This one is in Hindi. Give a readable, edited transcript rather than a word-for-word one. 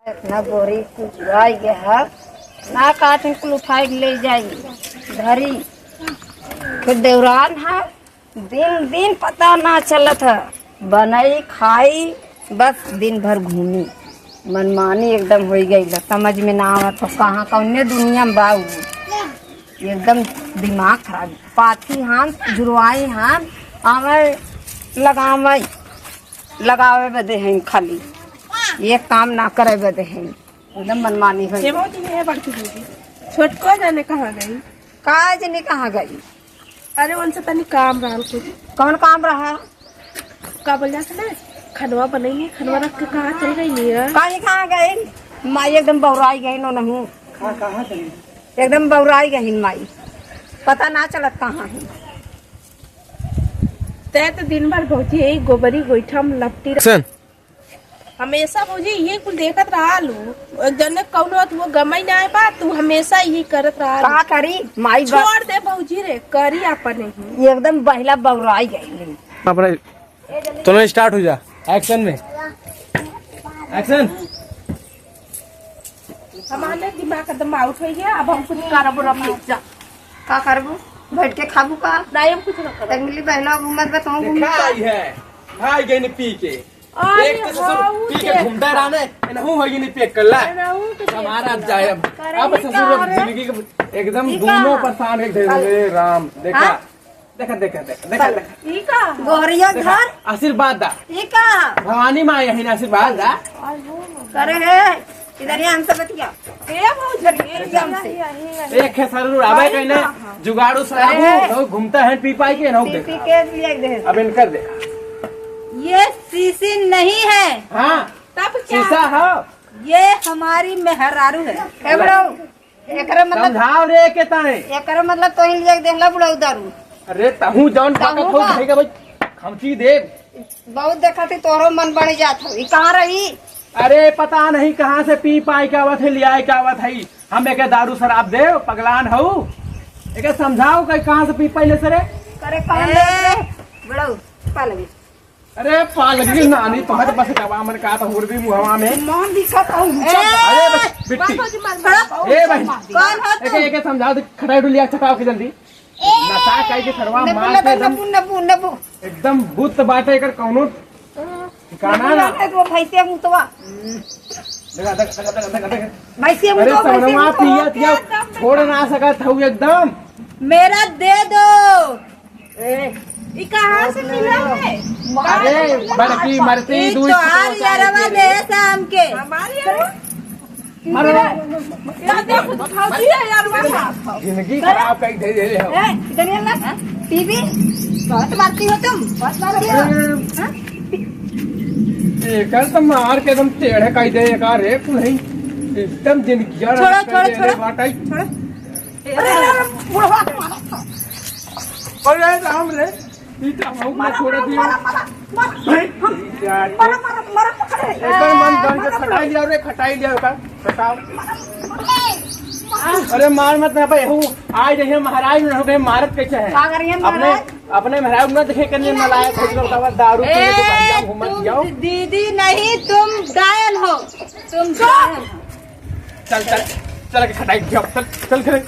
ना बोरी कुछ आई गया ना काटन कुल उठाई ले जाई धरी फिर देवरान है दिन दिन पता ना चलत है बनाई खाई बस दिन भर घूमी मनमानी एकदम हो गई समझ में ना आवत तो कहाँ कौने दुनिया में बाऊ एकदम दिमाग खराब पाथी हम जुड़वाई हम आवे लगावे बदे हैं खाली ये काम ना करे बदे हैं एकदम मनमानी हो छोटको जाने कहाँ गई काज नहीं कहाँ गई। अरे उनसे तनी काम रहा कुछ। कौन काम रहा का बोल जाता ना खनवा बनाई खनवा रख के कहाँ चल गई नहीं है कहाँ गई माई एकदम बौराई गई नो नहीं एकदम बौराई गई माई पता ना चलत कहाँ है तय तो दिन भर भौजी यही गोबरी गोईठा में लपटी रह हमेशा भौजी ये कुल देखत रहा लू जने कौनो वो गमई ना आए बा तू हमेशा यही करत रहा का करी माई छोड़ दे भौजी रे करी अपने ही एकदम बहला बौराई गई तो स्टार्ट हो जा एक्शन में एक्शन। हमारे दिमाग एकदम आउट हो गया अब हम कुछ करबो रब जा का करबो बैठ के खाबू का नहीं हम कुछ ना करब मिली बहला घूमत बा तो घूम खाई है खाई गई ने पी के एक तो ससुर पी के घूमता रहने नहु होगी नहीं पेक करला हमारा जाए अब ससुर जिंदगी के एकदम दोनों परेशान एक दे राम देखा देखा देखा देखा ई का गोहरिया घर आशीर्वाद दा ई का भवानी माँ यही आशीर्वाद दा करे है इधर ही हमसे बतिया ए भौजी एकदम से एक है सर आवे कहीं ना जुगाड़ू सराबू घूमता है पी पाई के नौ पी के लिए दे अब इनकर दे ये शीशी नहीं है हाँ तब क्या शीशा हो ये हमारी मेहरारू है के बड़ो एकरा मतलब समझाओ रे के ताने एकरा मतलब तो ही लिए देखला बुढ़ऊ दारू अरे तहू जौन ताकत हो भाई का भाई खमची दे बहुत देखा थी तोरो मन बन जात हो ई कहाँ रही अरे पता नहीं कहाँ से पी पाई के आवत है लिया के आवत है हम एक दारू शराब दे पगलान हो एक समझाओ कि कहाँ से पी पाई सरे करे कहाँ बड़ऊ पालगी अरे पालगी नानी तोहर बस कवा मन का तो हुरदी मुहवा में मोहन दिखत हो अरे बस बिट्टी ए भाई कौन हो एक एक समझाओ खटाई लिया छटाओ के जल्दी नशा काई के सरवा मार के एकदम नबू नबू एकदम बुत बाटे कर कौनो ठिकाना ना वो भैंसिया मुतवा देखा देखा भैंसिया अरे मुतवा सनवा पिया थिया छोड़ ना सकत हूँ एकदम मेरा दे दो ई कहाँ से मिला है अरे बड़की मरती ई दूध तो हार यारवा दे शाम के हमारी मरो यार देखो भौजी यार वाह जिंदगी खराब कर दे रहे हो इधर ये ला टीवी बहुत मारती हो तुम बहुत मारती हो हाँ? एकर तो मार के एकदम टेढ़े काई दे का रे नहीं एकदम जिंदगी छोड़ो छोड़ो बुढ़वा अरे राम रे पीटा हम ना छोड़ दियो एकर मन बन के खटाई लिया रे खटाई लिया का खटाओ अरे मार मत ना भाई हूँ आज जैसे महाराज में हो गए मारत कैसे है का करिए अपने अपने महाराज न देखे करने नलायक हो दारू पीने को भैया घूमत जाओ दीदी नहीं तुम डायल हो तुम डायल हो चल चल चल के खटाई चल चल करे